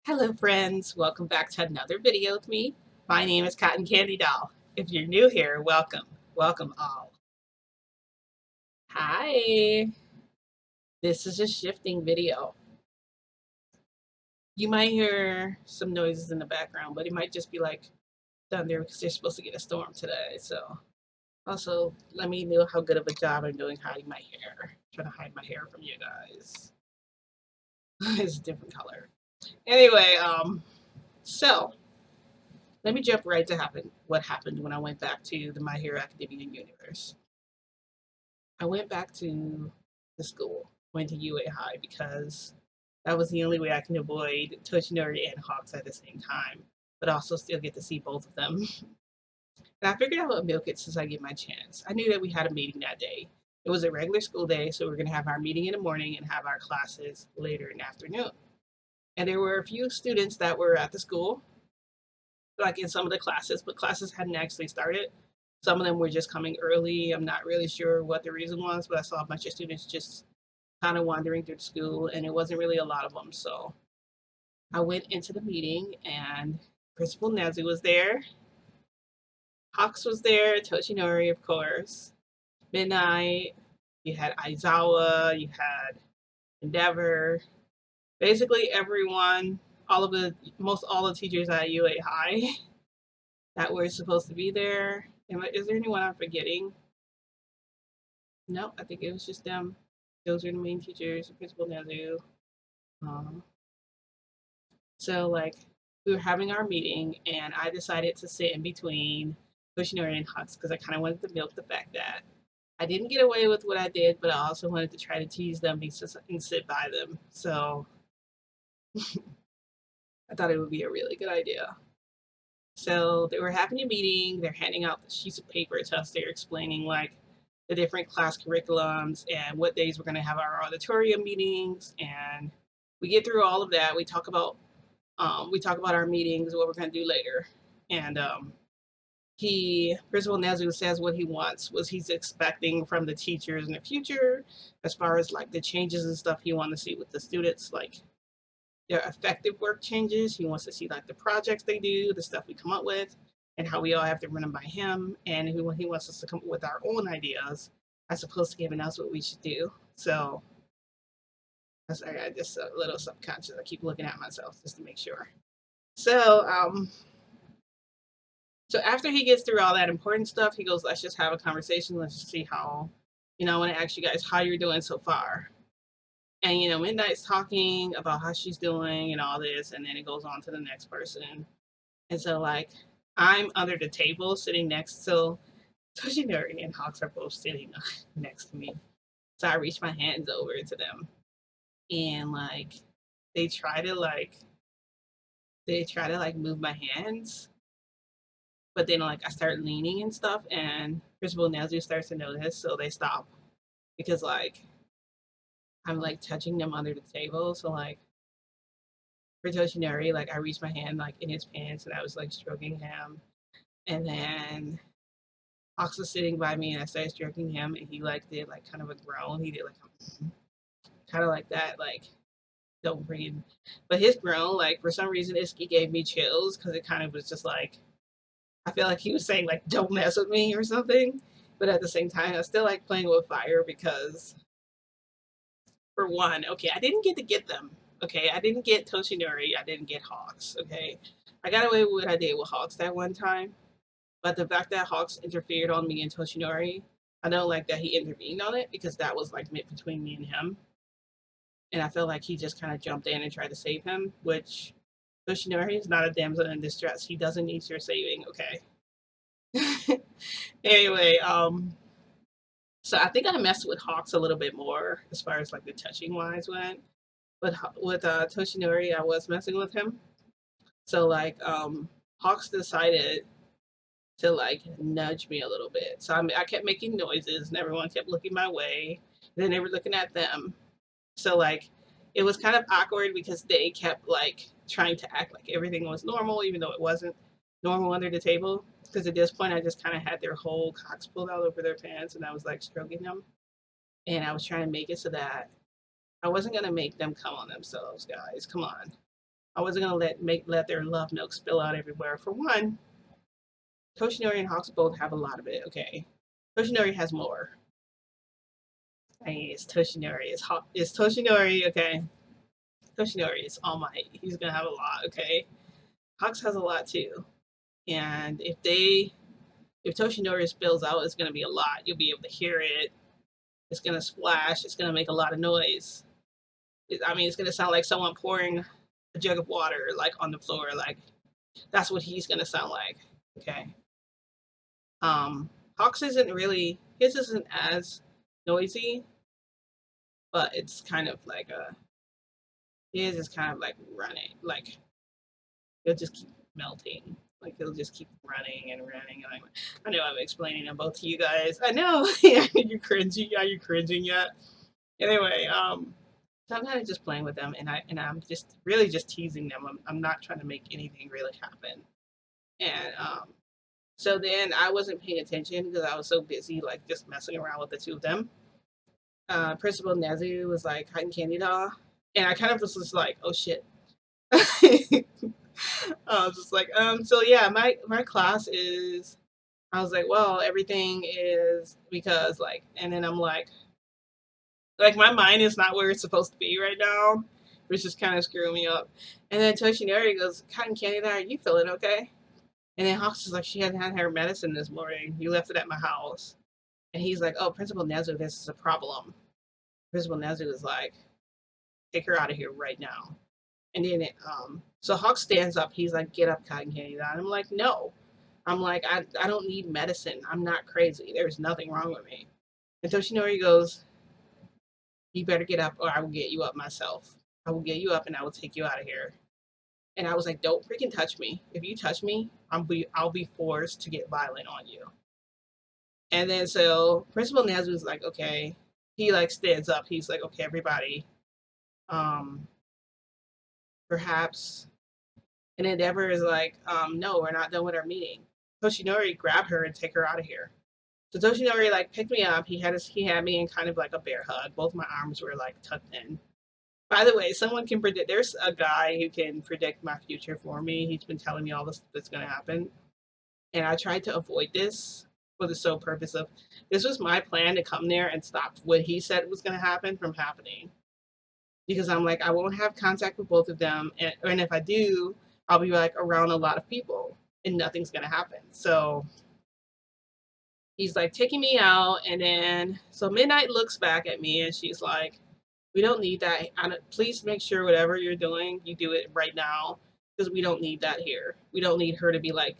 Hello friends, welcome back to another video with me. My name is Cotton Candy Doll. If you're new here, welcome. Welcome all. Hi. This is a shifting video. You might hear some noises in the background, but it might just be like thunder because they're supposed to get a storm today. So also let me know how good of a job I'm doing hiding my hair. I'm trying to hide my hair from you guys. It's a different color. Anyway, so let me jump right to what happened when I went back to the My Hero Academia universe. I went back to the school, went to UA High because that was the only way I can avoid Toshinori and Hawks at the same time, but also still get to see both of them. And I figured I would milk it since I get my chance. I knew that we had a meeting that day. It was a regular school day, so we are going to have our meeting in the morning and have our classes later in the afternoon. And there were a few students that were at the school, like in some of the classes, but classes hadn't actually started. Some of them were just coming early. I'm not really sure what the reason was, but I saw a bunch of students just kind of wandering through the school, and it wasn't really a lot of them. So I went into the meeting, and Principal Nazu was there. Hawks was there. Toshinori, of course. Midnight. You had Aizawa. You had Endeavor. Basically, everyone, most all the teachers at UA High that were supposed to be there. Is there anyone I'm forgetting? No, I think it was just them. Those are the main teachers, Principal Nazu. Um, so like we were having our meeting, and I decided to sit in between Bushinori and Hux because I kind of wanted to milk the fact that I didn't get away with what I did, but I also wanted to try to tease them and sit by them. So I thought it would be a really good idea. So they were having a meeting. They're handing out the sheets of paper to us. They're explaining like the different class curriculums and what days we're going to have our auditorium meetings. And we get through all of that. We talk about our meetings, what we're going to do later. And Principal Nezu says what he wants, what he's expecting from the teachers in the future, as far as like the changes and stuff he wants to see with the students, like their effective work changes. He wants to see like the projects they do, the stuff we come up with, and how we all have to run them by him. And he wants us to come up with our own ideas as opposed to giving us what we should do. So that's I just a little subconscious. I keep looking at myself just to make sure. So so after he gets through all that important stuff, he goes, "Let's just have a conversation. Let's just see how, I want to ask you guys how you're doing so far." And Midnight's talking about how she's doing and all this, and then it goes on to the next person. And so like I'm under the table sitting next to Toshinori and Hawks are both sitting next to me. So I reach my hands over to them, and like they try to like move my hands, but then like I start leaning and stuff, and Principal Nezu starts to notice, so they stop because like I'm like touching them under the table. So like for Toshinori, like I reached my hand like in his pants and I was like stroking him, and then Hawks was sitting by me and I started stroking him, and he like did like kind of a groan. He did like kind of like that, like don't breathe. But his groan, like for some reason, Iski gave me chills because it kind of was just like I feel like he was saying like don't mess with me or something. But at the same time, I was still like playing with fire because for one, okay, I didn't get them. Okay, I didn't get Toshinori. I didn't get Hawks. Okay, I got away with what I did with Hawks that one time. But the fact that Hawks interfered on me and Toshinori, I don't like that he intervened on it because that was like meant between me and him. And I feel like he just kind of jumped in and tried to save him, which Toshinori is not a damsel in distress. He doesn't need your saving, okay? Anyway, so I think I messed with Hawks a little bit more as far as like the touching wise went. But with Toshinori, I was messing with him. So like Hawks decided to like nudge me a little bit. So I kept making noises and everyone kept looking my way. And then they were looking at them. So like it was kind of awkward because they kept like trying to act like everything was normal, even though it wasn't normal under the table. Because at this point, I just kind of had their whole cocks pulled out over their pants, and I was like stroking them, and I was trying to make it so that I wasn't gonna make them come on themselves, guys. Come on. I wasn't gonna let their love milk spill out everywhere. For one, Toshinori and Hawks both have a lot of it. Okay, Toshinori has more. I mean, it's Toshinori. It's Toshinori. Okay, Toshinori is All Might. He's gonna have a lot. Okay, Hawks has a lot too. And if Toshinori spills out, it's gonna be a lot. You'll be able to hear it. It's gonna splash. It's gonna make a lot of noise. I mean, it's gonna sound like someone pouring a jug of water like on the floor. Like that's what he's gonna sound like. Okay. Hawks isn't really his isn't as noisy, but it's kind of like a his is kind of like running. Like he'll just keep melting. Like he'll just keep running and running. I know I'm explaining them both to you guys. I know. Yeah, you're cringing. Are you cringing yet? Anyway, so I'm kind of just playing with them, and I'm just really just teasing them. I'm not trying to make anything really happen. And so then I wasn't paying attention because I was so busy like just messing around with the two of them. Principal Nezu was like cotton candy doll, and I kind of was just like, oh shit. I was just like, so yeah, my class is. I was like, well, everything is because like, and then I'm like my mind is not where it's supposed to be right now, which is kind of screwing me up. And then Toshinori goes, cotton candy doll, are you feeling okay? And then Hawks is like, she hadn't had her medicine this morning. You left it at my house. And he's like, oh, Principal Nezu, this is a problem. Principal Nezu is like, take her out of here right now. And then so Hawk stands up. He's like, get up, Cotton Candy. And I'm like, no. I'm like, I don't need medicine. I'm not crazy. There's nothing wrong with me. And Toshinori goes, you better get up or I will get you up myself. I will get you up and I will take you out of here. And I was like, don't freaking touch me. If you touch me, I'll be forced to get violent on you. And then so Principal Nezu was like, okay. He like stands up. He's like, okay, everybody. Um, perhaps. And Endeavor is like, no, we're not done with our meeting. Toshinori grabbed her and take her out of here. So Toshinori like picked me up. He had me in kind of like a bear hug. Both my arms were like tucked in. By the way, someone can predict. There's a guy who can predict my future for me. He's been telling me all this that's going to happen, and I tried to avoid this for the sole purpose of this was my plan to come there and stop what he said was going to happen from happening. Because I'm like, I won't have contact with both of them, and if I do, I'll be like around a lot of people, and nothing's going to happen. So he's like taking me out, and then so Midnight looks back at me, and she's like, we don't need that. Please make sure whatever you're doing, you do it right now because we don't need that here. We don't need her to be like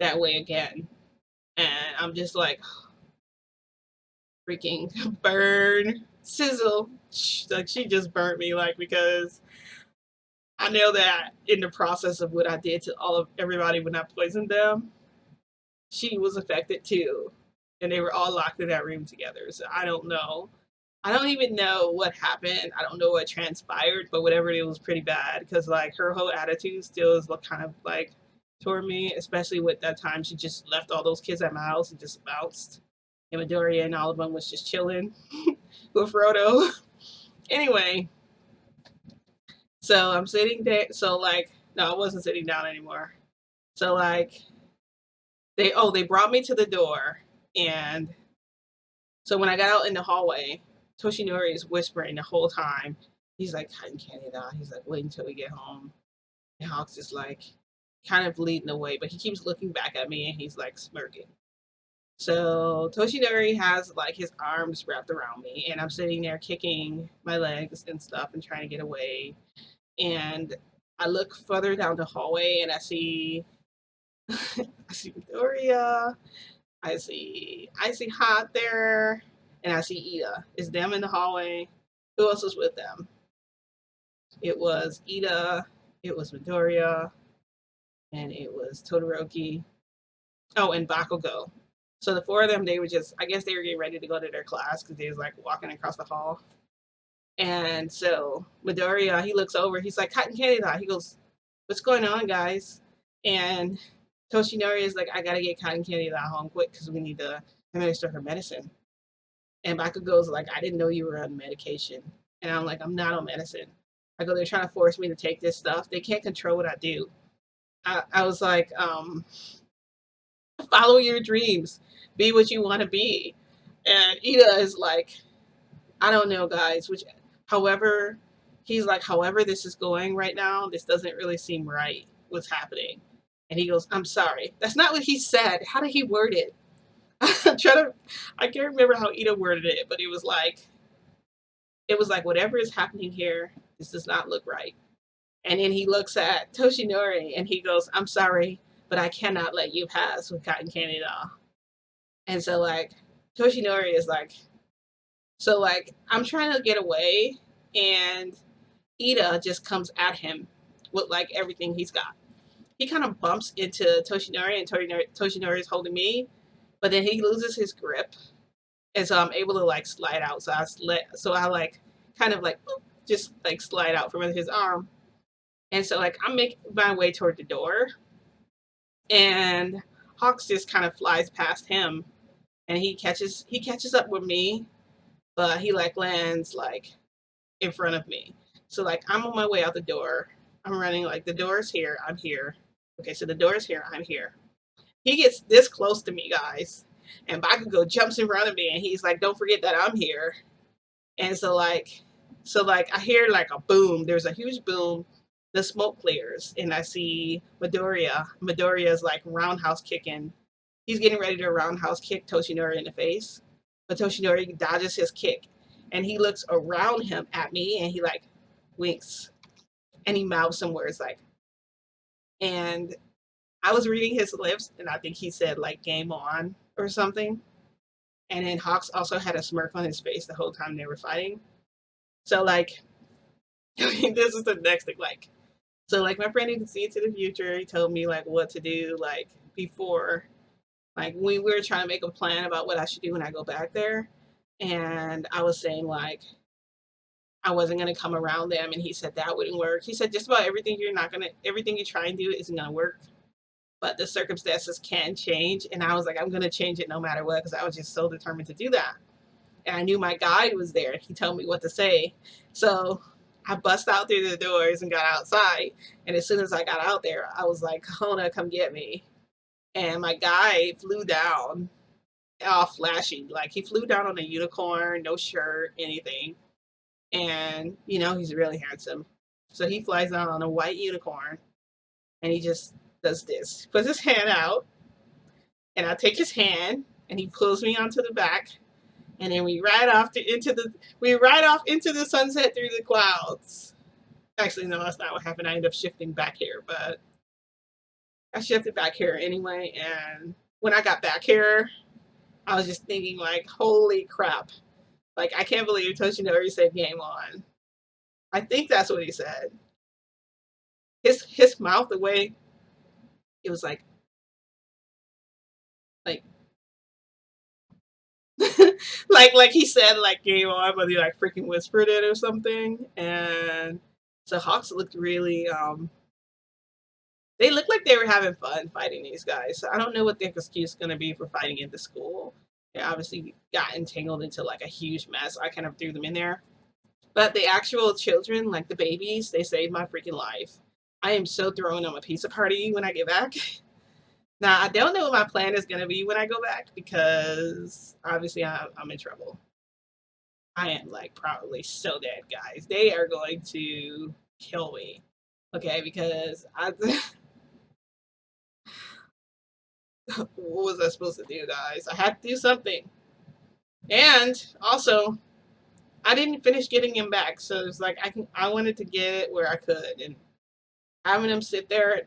that way again. And I'm just like, freaking burn, sizzle. Like she just burnt me, like because I know that in the process of what I did to all of everybody when I poisoned them, she was affected too, and they were all locked in that room together. So I don't know. I don't even know what happened. I don't know what transpired, but whatever it was pretty bad because like her whole attitude still is kind of like toward me, especially with that time she just left all those kids at my house and just bounced. And Midoriya and all of them was just chilling with Frodo. Anyway, so I'm sitting there. So like, no, I wasn't sitting down anymore. So like, they brought me to the door, and so when I got out in the hallway, Toshinori is whispering the whole time. He's like, cotton candy doll. He's like, wait until we get home. And Hawks is like, kind of leading the way, but he keeps looking back at me and he's like smirking. So Toshinori has like his arms wrapped around me, and I'm sitting there kicking my legs and stuff and trying to get away. And I look further down the hallway and I see I see Midoriya, I see Hot there, and I see Ida. It's them in the hallway. Who else was with them? It was Ida, it was Midoriya, and it was Todoroki. Oh, and Bakugo. So the four of them, they were just, I guess they were getting ready to go to their class because they was like walking across the hall. And so Midoriya, he looks over, he's like, cotton candy doll. He goes, what's going on, guys? And Toshinori is like, I gotta get cotton candy doll home quick because we need to administer her medicine. And Bakugo's like, I didn't know you were on medication. And I'm like, I'm not on medicine. I go, they're trying to force me to take this stuff. They can't control what I do. I was like, follow your dreams, be what you want to be. And Ida is like, I don't know, guys. Which, however, he's like, however this is going right now, this doesn't really seem right. What's happening? And he goes, I'm sorry. That's not what he said. How did he word it? I'm trying to, I can't remember how Ida worded it, but it was like, whatever is happening here, this does not look right. And then he looks at Toshinori and he goes, I'm sorry, but I cannot let you pass with cotton candy doll. And so like Toshinori is like, so like I'm trying to get away, and Ida just comes at him with like everything he's got. He kind of bumps into Toshinori, and Toshinori is holding me, but then he loses his grip, and so I'm able to like slide out. So I like kind of like just like slide out from under his arm, and so like I'm making my way toward the door, and Hawks just kind of flies past him, and he catches up with me, but he like lands like in front of me. So like I'm on my way out the door. I'm running like the door's here. I'm here. Okay, so the door's here. I'm here. He gets this close to me, guys, and Bakugo jumps in front of me, and he's like, "Don't forget that I'm here." And so like I hear like a boom. There's a huge boom. The smoke clears, and I see Midoriya. Midoriya's like roundhouse kicking. He's getting ready to roundhouse kick Toshinori in the face, but Toshinori dodges his kick, and he looks around him at me, and he like winks, and he mouths some words like, and I was reading his lips, and I think he said like "game on" or something. And then Hawks also had a smirk on his face the whole time they were fighting. So like, this is the next thing. Like, so like my friend who can see into the future, he told me like what to do like before, like we were trying to make a plan about what I should do when I go back there, and I was saying like I wasn't gonna come around them, and he said that wouldn't work. He said just about everything you try and do isn't gonna work, but the circumstances can change. And I was like, I'm gonna change it no matter what, because I was just so determined to do that. And I knew my guide was there. He told me what to say. So I bust out through the doors and got outside. And as soon as I got out there, I was like, Kona, come get me. And my guide flew down, all flashy. Like he flew down on a unicorn, no shirt, anything. And, he's really handsome. So he flies down on a white unicorn, and he just does this, puts his hand out, and I take his hand, and he pulls me onto the back, and then we ride off into the sunset through the clouds. Actually, no, that's not what happened. I ended up shifting back here, but I shifted back here anyway. And when I got back here, I was just thinking like, holy crap! Like I can't believe Toshinori said "game on." I think that's what he said. His mouth, the way it was like like he said like "game on," but he like freaking whispered it or something. And so Hawks looked really they looked like they were having fun fighting these guys. So I don't know what their excuse is going to be for fighting in the school. They obviously got entangled into like a huge mess. I kind of threw them in there. But the actual children, like the babies, they saved my freaking life. I am so throwing them a pizza party when I get back. Now, I don't know what my plan is going to be when I go back, because obviously I'm in trouble. I am like probably so dead, guys. They are going to kill me. Okay, because what was I supposed to do, guys? I had to do something. And also, I didn't finish getting him back, so it's like I wanted to get it where I could, and having them sit there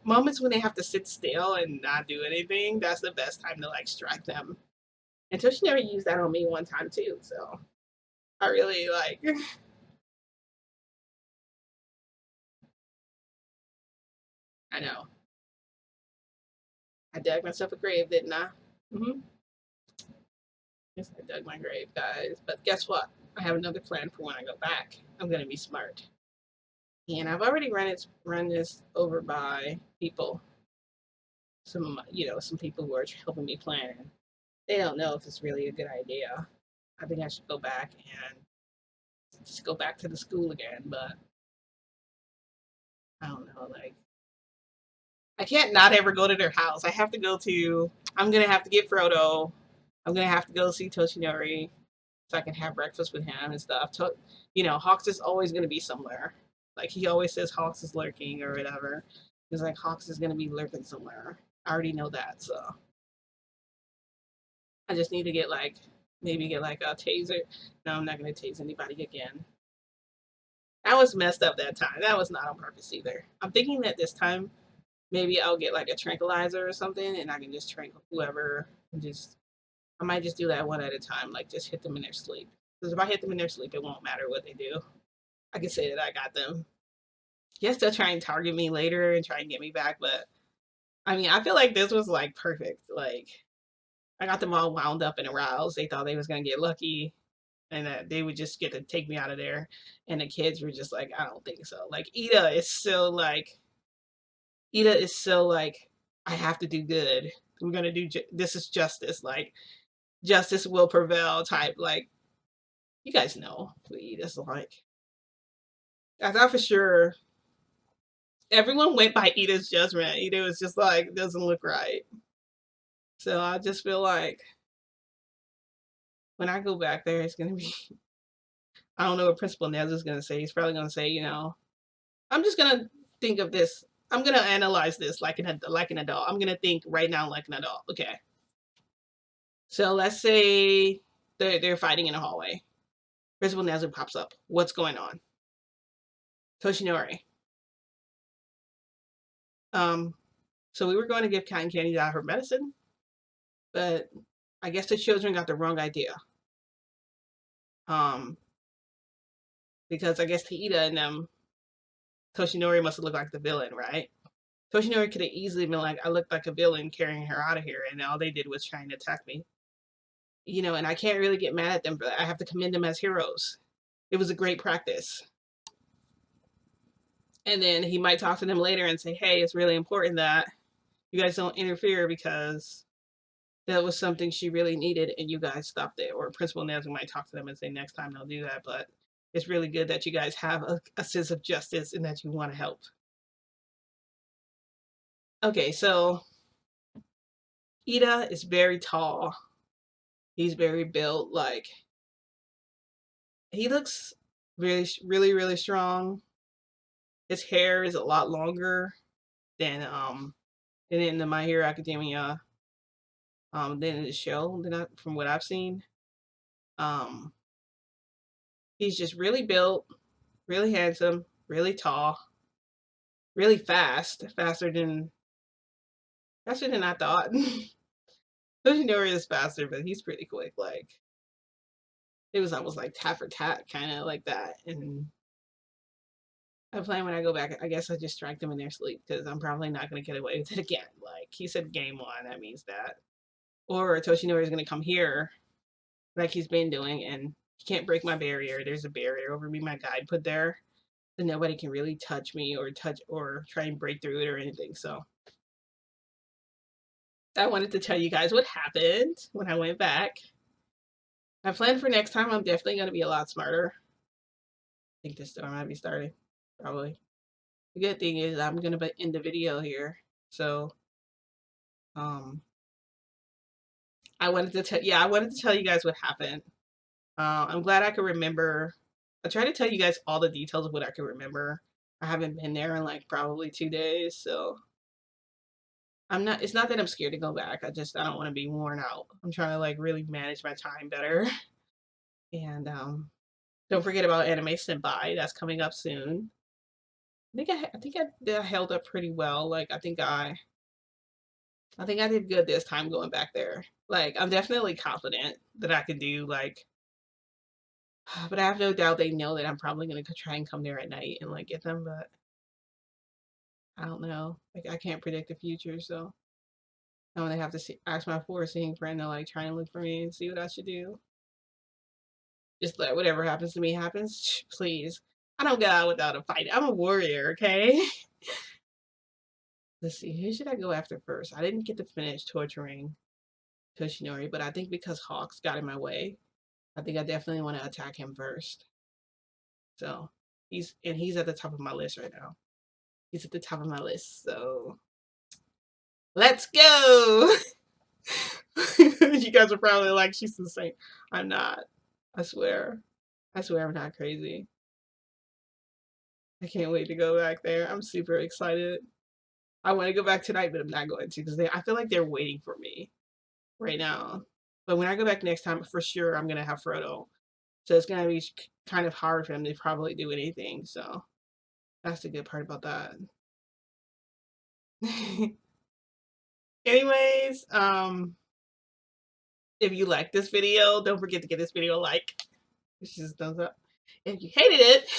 moments when they have to sit still and not do anything, that's the best time to like strike them. And Toshi never used that on me one time too, so I really like I know. I dug myself a grave, didn't I? Mm-hmm. Yes, I dug my grave, guys. But guess what? I have another plan for when I go back. I'm gonna be smart. And I've already run this over by people. Some people who are helping me plan. They don't know if it's really a good idea. I think I should go back and just go back to the school again. But know, like I can't not ever go to their house. I have to go to. I'm gonna have to get Frodo. I'm gonna have to go see Toshinori so I can have breakfast with him and stuff. You know, Hawks is always gonna be somewhere. Like he always says, Hawks is lurking or whatever. He's like Hawks is gonna be lurking somewhere. I already know that, so I just need to get like maybe get like a taser. No, I'm not gonna tase anybody again. That was messed up that time. That was not on purpose either. I'm thinking that this time maybe I'll get like a tranquilizer or something and I can just tranquil whoever and just I might just do that one at a time, like just hit them in their sleep. Because if I hit them in their sleep, it won't matter what they do. I can say that I got them. Yes, they'll try and target me later and try and get me back, but I mean, I feel like this was like perfect. Like I got them all wound up and aroused. They thought they was gonna get lucky and that they would just get to take me out of there. And the kids were just like, I don't think so. Like Ida is so like, I have to do good. We're gonna do. This is justice. Like justice will prevail. Type. Like you guys know what Ida's like. I thought for sure everyone went by Ida's judgment. Ida was just like, doesn't look right. So I just feel like when I go back there, it's gonna be. I don't know what Principal Nez is gonna say. He's probably gonna say, you know, I'm just gonna think of this. I'm gonna analyze this like an adult. I'm gonna think right now like an adult. Okay. So let's say they're fighting in a hallway. Principal Nezu pops up. What's going on? Toshinori. So we were going to give cotton candy out her medicine, but I guess the children got the wrong idea. Because I guess to Ida and them, Toshinori must have looked like the villain, right? Toshinori could have easily been like, I looked like a villain carrying her out of here, and all they did was trying to attack me. You know, and I can't really get mad at them for that. I have to commend them as heroes. It was a great practice. And then he might talk to them later and say, hey, it's really important that you guys don't interfere because that was something she really needed and you guys stopped it. Or Principal Nesbitt might talk to them and say next time they'll do that. But it's really good that you guys have a sense of justice and that you want to help. Okay, so Ida is very tall. He's very built. Like, he looks really strong. His hair is a lot longer than in the My Hero Academia than in the show from what I've seen. Um, he's just really built, really handsome, really tall, really fast, faster than I thought. Toshinori is faster, but he's pretty quick. Like it was almost like tat for tat, kind of like that. And I plan when I go back, I guess I just strike them in their sleep because I'm probably not going to get away with it again. Like he said, game one, that means that. Or Toshinori is going to come here like he's been doing, and he can't break my barrier. There's a barrier over me, my guide put there, so nobody can really touch me or try and break through it or anything. So I wanted to tell you guys what happened when I went back. I plan for next time. I'm definitely going to be a lot smarter. I think this storm might be starting, probably. The good thing is I'm going to end the video here. So, I wanted to tell you guys what happened. I'm glad I could remember. I try to tell you guys all the details of what I could remember. I haven't been there in like probably 2 days, so it's not that I'm scared to go back. I don't want to be worn out. I'm trying to like really manage my time better. And don't forget about Anime Senpai. That's coming up soon. I think I held up pretty well. Like I think I did good this time going back there. Like I'm definitely confident that I can do like, but I have no doubt they know that I'm probably gonna try and come there at night and like get them. But I don't know. Like I can't predict the future, so I'm gonna have to ask my seeing friend to like try and look for me and see what I should do. Just let whatever happens to me happens. Please. I don't get out without a fight. I'm a warrior, okay? Let's see, who should I go after first? I didn't get to finish torturing Toshinori, but I think because Hawks got in my way, I think I definitely want to attack him first. So he's at the top of my list right now. He's at the top of my list, so let's go. You guys are probably like, she's insane. I'm not. I swear. I swear I'm not crazy. I can't wait to go back there. I'm super excited. I want to go back tonight, but I'm not going to because I feel like they're waiting for me right now. But when I go back next time, for sure, I'm going to have Frodo. So it's going to be kind of hard for him to probably do anything. So that's the good part about that. Anyways, if you like this video, don't forget to give this video a like. Just thumbs up. If you hated it,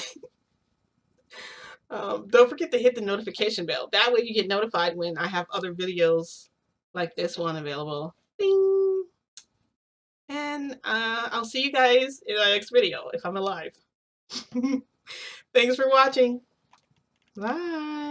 don't forget to hit the notification bell. That way you get notified when I have other videos like this one available. Ding! And I'll see you guys in the next video if I'm alive. Thanks for watching. Bye.